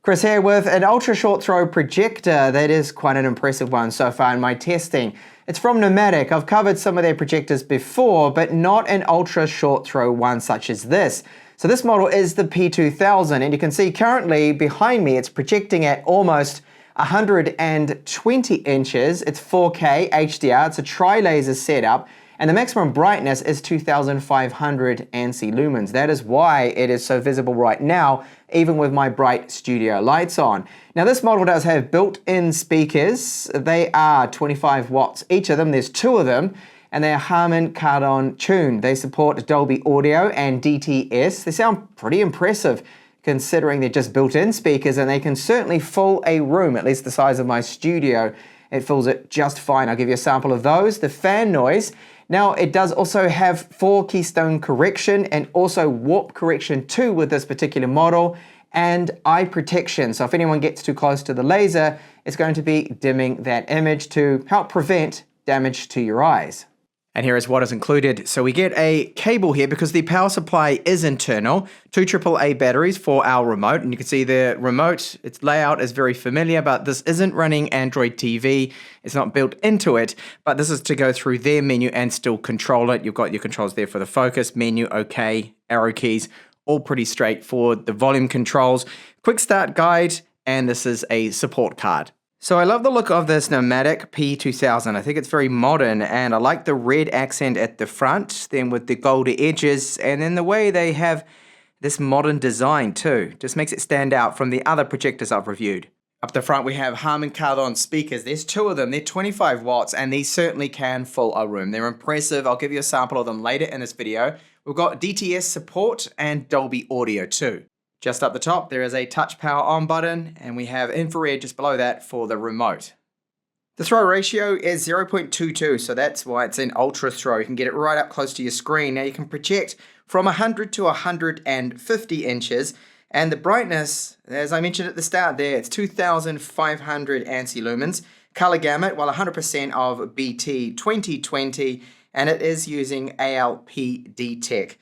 Chris here with an ultra short throw projector that is quite an impressive one so far in my testing. It's from Nomvdic. I've covered some of their projectors before, but not an ultra short throw one such as this. So this model is the P2000, and you can see currently behind me it's projecting at almost 120 inches. It's 4K HDR, it's a tri-laser setup, and the maximum brightness is 2500 ANSI lumens. That is why it is so visible right now, even with my bright studio lights on. Now this model does have built-in speakers. They are 25 watts each of them. There's two of them, and they are Harman Kardon tuned. They support Dolby Audio and DTS. They sound pretty impressive considering they're just built-in speakers, and they can certainly fill a room, at least the size of my studio. It fills it just fine. I'll give you a sample of those. The fan noise. Now it does also have 4 keystone correction and also warp correction too with this particular model, and eye protection. So if anyone gets too close to the laser, it's going to be dimming that image to help prevent damage to your eyes. And here is what is included. So we get a cable here because the power supply is internal, 2 AAA batteries for our remote. And you can see the remote, its layout is very familiar, but this isn't running Android TV. It's not built into it, but this is to go through their menu and still control it. You've got your controls there for the focus, menu, OK, arrow keys, all pretty straightforward. The volume controls, quick start guide, and this is a support card. So I love the look of this Nomvdic P2000. I think it's very modern, and I like the red accent at the front, then with the golden edges, and then the way they have this modern design too. Just makes it stand out from the other projectors I've reviewed. Up the front we have Harman Kardon speakers. There's 2 of them. They're 25 watts, and these certainly can fill a room. They're impressive. I'll give you a sample of them later in this video. We've got DTS support and Dolby Audio too. Just up the top, there is a touch power on button, and we have infrared just below that for the remote. The throw ratio is 0.22, so that's why it's an ultra throw. You can get it right up close to your screen. Now you can project from 100 to 150 inches, and the brightness, as I mentioned at the start there, it's 2500 ANSI lumens. Color gamut, well, 100% of BT 2020, and it is using ALPD tech.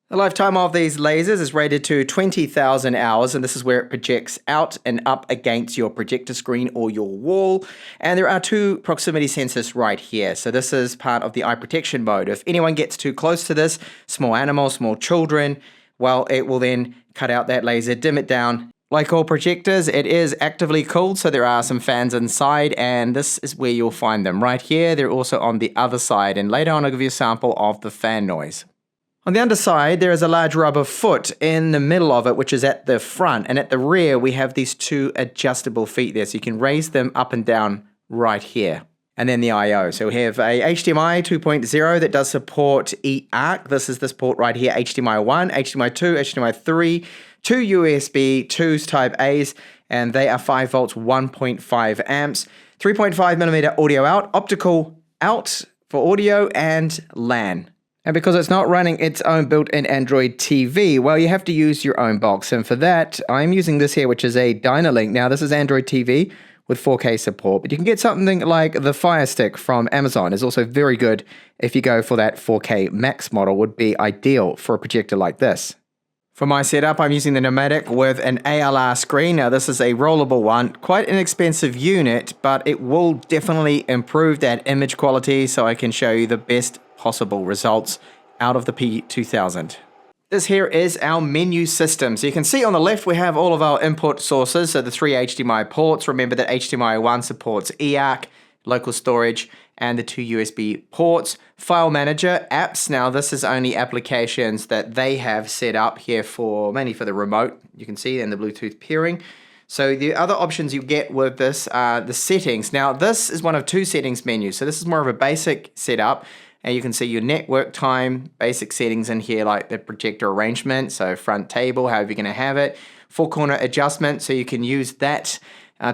The lifetime of these lasers is rated to 20,000 hours, and this is where it projects out and up against your projector screen or your wall. And there are 2 proximity sensors right here. So this is part of the eye protection mode. If anyone gets too close to this, small animals, small children, well, it will then cut out that laser, dim it down. Like all projectors, it is actively cooled, so there are some fans inside, and this is where you'll find them. Right here, they're also on the other side, and later on I'll give you a sample of the fan noise. On the underside, there is a large rubber foot in the middle of it, which is at the front. And at the rear, we have these 2 adjustable feet there. So you can raise them up and down right here. And then the I/O. So we have a HDMI 2.0 that does support eARC. This is this port right here, HDMI 1, HDMI 2, HDMI 3, 2 USB, 2 Type A's, and they are 5 volts, 1.5 amps, 3.5 millimeter audio out, optical out for audio, and LAN. And because it's not running its own built-in Android TV, well, you have to use your own box. And for that, I'm using this here, which is a Dynalink. Now, this is Android TV with 4K support, but you can get something like the Fire Stick from Amazon. It's also very good if you go for that 4K Max model, would be ideal for a projector like this. For my setup, I'm using the Nomvdic with an ALR screen. Now, this is a rollable one, quite an expensive unit, but it will definitely improve that image quality so I can show you the best possible results out of the P2000. This here is our menu system. So you can see on the left we have all of our input sources, so the 3 HDMI ports. Remember that HDMI 1 supports eARC, local storage, and the 2 USB ports. File manager, apps. Now this is only applications that they have set up here for, mainly for the remote, you can see, and the Bluetooth pairing. So the other options you get with this are the settings. Now this is one of 2 settings menus. So this is more of a basic setup. And you can see your network time, basic settings in here like the projector arrangement, so front table, however you're going to have it. 4-corner adjustment, so you can use that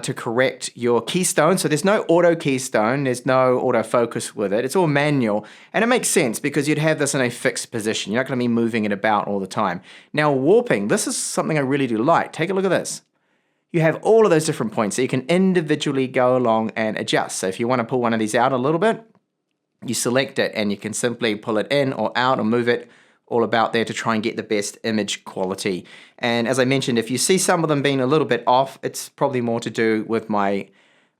to correct your keystone. So there's no auto keystone, there's no autofocus with it. It's all manual, and it makes sense because you'd have this in a fixed position. You're not going to be moving it about all the time. Now warping, this is something I really do like. Take a look at this. You have all of those different points, so you can individually go along and adjust. So if you want to pull one of these out a little bit, you select it and you can simply pull it in or out or move it all about there to try and get the best image quality. And as I mentioned, if you see some of them being a little bit off, it's probably more to do with my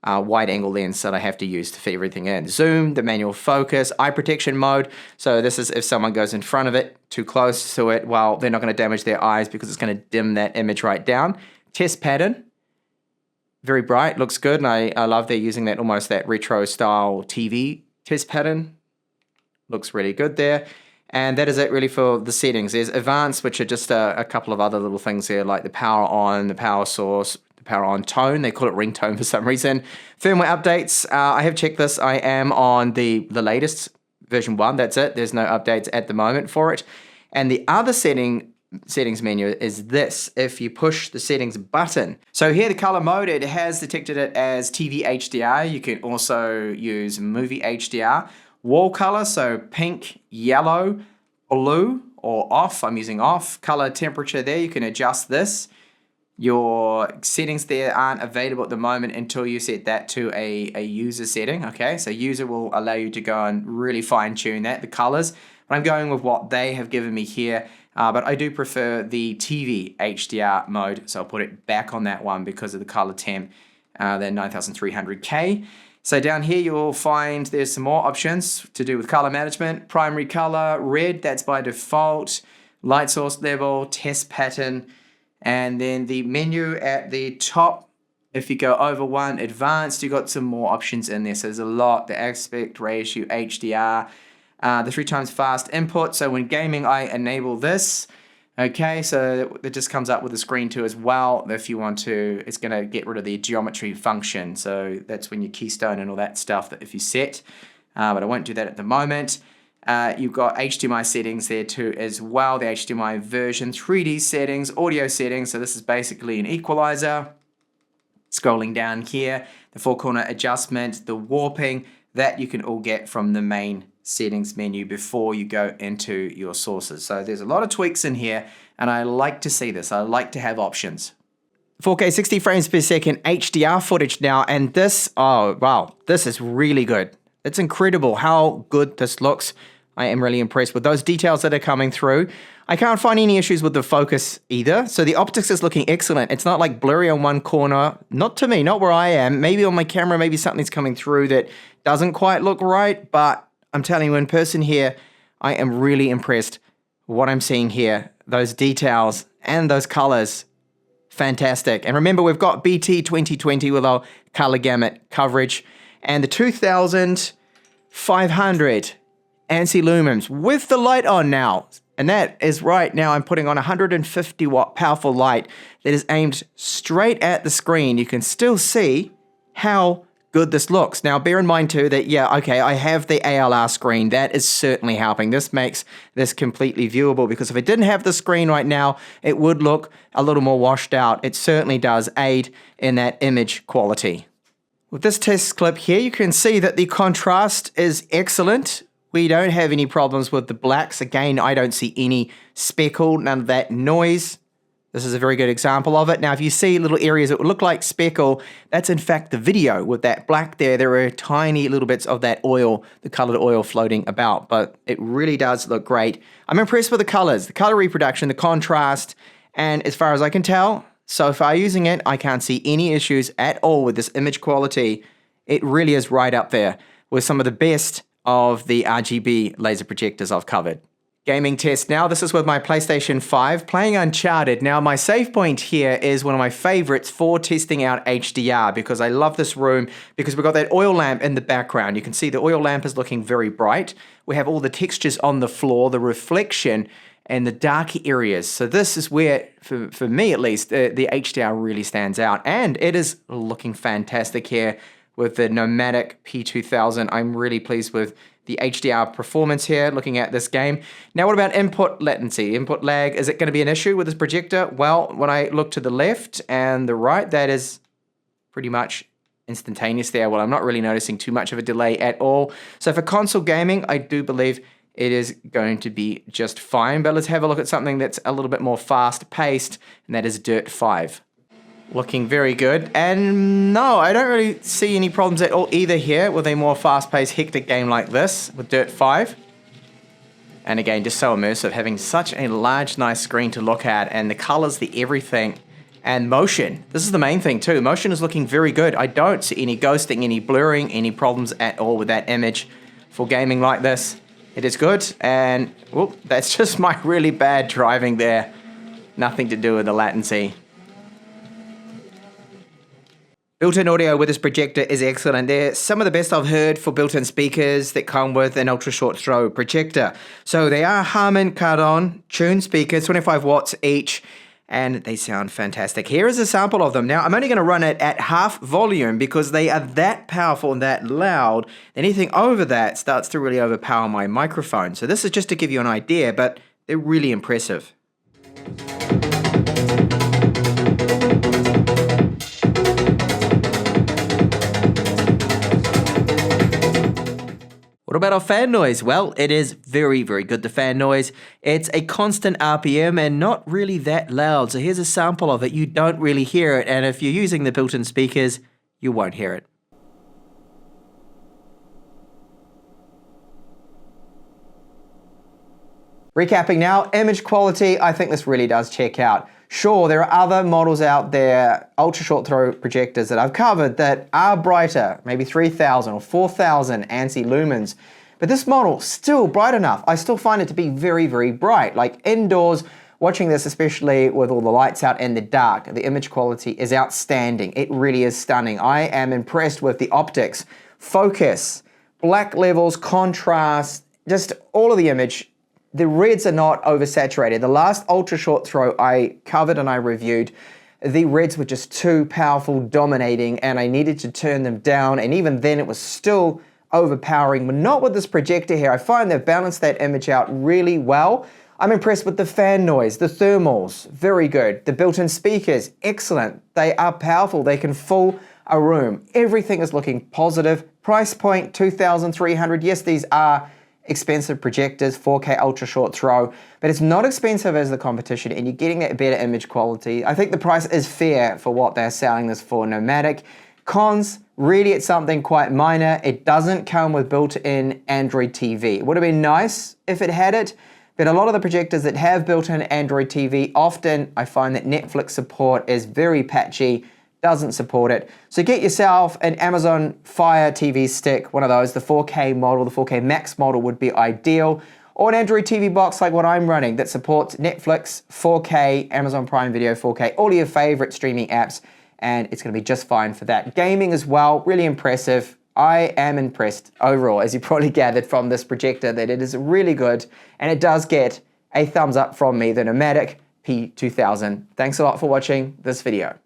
wide angle lens that I have to use to fit everything in. Zoom, the manual focus, eye protection mode. So this is if someone goes in front of it, too close to it, well, they're not going to damage their eyes because it's going to dim that image right down. Test pattern, very bright, looks good, and I love they're using that almost that retro style TV test pattern. Looks really good there. And that is it really for the settings. There's advanced, which are just a couple of other little things here, like the power on, the power source, power on tone. They call it ringtone for some reason. Firmware updates. I have checked this. I am on the latest version 1. That's it. There's no updates at the moment for it. And the other settings menu is this. If you push the settings button. So here the color mode, it has detected it as TV HDR. You can also use movie HDR. Wall color, so pink, yellow, blue, or off. I'm using off. Color temperature there. You can adjust this. Your settings there aren't available at the moment until you set that to a user setting, okay? So user will allow you to go and really fine tune that, the colors. But I'm going with what they have given me here, but I do prefer the TV HDR mode, so I'll put it back on that one because of the color temp, the 9300K. So down here you'll find there's some more options to do with color management. Primary color, red, that's by default. Light source level, test pattern. And then the menu at the top, if you go over one, advanced, you've got some more options in there. So there's a lot, the aspect ratio, HDR, the 3 times fast input. So when gaming, I enable this. Okay, so it just comes up with the screen too as well. If you want to, it's going to get rid of the geometry function. So that's when you keystone and all that stuff that if you set, but I won't do that at the moment. You've got HDMI settings there too as well, the HDMI version, 3D settings, audio settings, so this is basically an equalizer. Scrolling down here, the 4-corner adjustment, the warping, that you can all get from the main settings menu before you go into your sources. So there's a lot of tweaks in here, and I like to see this. I like to have options. 4K 60 frames per second HDR footage now, and this, oh wow, this is really good. It's incredible how good this looks. I am really impressed with those details that are coming through. I can't find any issues with the focus either. So the optics is looking excellent. It's not like blurry on one corner. Not to me, not where I am. Maybe on my camera, maybe something's coming through that doesn't quite look right. But I'm telling you in person here, I am really impressed with what I'm seeing here. Those details and those colors, fantastic. And remember, we've got BT 2020 with our color gamut coverage. And the 2500 ANSI lumens with the light on now. And that is right now I'm putting on 150 watt powerful light that is aimed straight at the screen. You can still see how good this looks. Now bear in mind too that, yeah, okay, I have the ALR screen. That is certainly helping. This makes this completely viewable because if it didn't have the screen right now, it would look a little more washed out. It certainly does aid in that image quality. With this test clip here, you can see that the contrast is excellent. We don't have any problems with the blacks. Again, I don't see any speckle, none of that noise. This is a very good example of it. Now, if you see little areas that would look like speckle, that's in fact the video with that black there. There are tiny little bits of that oil, the colored oil floating about, but it really does look great. I'm impressed with the colors, the color reproduction, the contrast, and as far as I can tell, so far using it, I can't see any issues at all with this image quality. It really is right up there with some of the best of the RGB laser projectors I've covered. Gaming test now. This is with my PlayStation 5 playing Uncharted. Now my save point here is one of my favorites for testing out HDR because I love this room because we've got that oil lamp in the background. You can see the oil lamp is looking very bright. We have all the textures on the floor, the reflection, and the darker areas. So this is where, for me at least, the HDR really stands out. And it is looking fantastic here with the Nomvdic P2000. I'm really pleased with the HDR performance here, looking at this game. Now, what about input latency, input lag? Is it going to be an issue with this projector? Well, when I look to the left and the right, that is pretty much instantaneous there. Well, I'm not really noticing too much of a delay at all. So for console gaming, I do believe it is going to be just fine. But let's have a look at something that's a little bit more fast-paced, and that is Dirt 5. Looking very good, and no, I don't really see any problems at all either here with a more fast-paced, hectic game like this with Dirt 5. And again, just so immersive, having such a large, nice screen to look at, and the colors, the everything, and motion. This is the main thing too. Motion is looking very good. I don't see any ghosting, any blurring, any problems at all with that image. For gaming like this, it is good. And whoop, that's just my really bad driving there. Nothing to do with the latency. Built-in audio with this projector is excellent. They're some of the best I've heard for built-in speakers that come with an ultra short throw projector. So they are Harman Kardon tuned speakers, 25 watts each, and they sound fantastic. Here is a sample of them. Now, I'm only going to run it at half volume because they are that powerful and that loud. Anything over that starts to really overpower my microphone. So this is just to give you an idea, but they're really impressive. What about our fan noise? Well, it is very, very good, the fan noise. It's a constant RPM and not really that loud. So here's a sample of it. You don't really hear it. And if you're using the built-in speakers, you won't hear it. Recapping now, image quality, I think this really does check out. Sure, there are other models out there, ultra short throw projectors that I've covered that are brighter, maybe 3000 or 4000 ANSI lumens, but this model still bright enough. I still find it to be very, very bright. Like indoors, watching this, especially with all the lights out in the dark, the image quality is outstanding. It really is stunning. I am impressed with the optics, focus, black levels, contrast, just all of the image. The reds are not oversaturated. The last ultra short throw I covered and I reviewed, the reds were just too powerful, dominating, and I needed to turn them down, and even then it was still overpowering, but not with this projector here. I find they've balanced that image out really well. I'm impressed with the fan noise, the thermals, very good. The built-in speakers, excellent. They are powerful, they can fool a room. Everything is looking positive. Price point, $2,300. Yes, these are expensive projectors, 4K ultra short throw, but it's not expensive as the competition and you're getting that better image quality. I think the price is fair for what they're selling this for. Nomvdic. Cons, really it's something quite minor. It doesn't come with built-in Android TV. It would have been nice if it had it, but a lot of the projectors that have built-in Android TV, often I find that Netflix support is very patchy, doesn't support it. So get yourself an Amazon Fire TV stick, one of those, the 4K model, the 4K Max model would be ideal, or an Android TV box like what I'm running that supports Netflix, 4K, Amazon Prime Video 4K, all of your favorite streaming apps, and it's gonna be just fine for that. Gaming as well, really impressive. I am impressed overall, as you probably gathered from this projector, that it is really good, and it does get a thumbs up from me, the Nomvdic P2000. Thanks a lot for watching this video.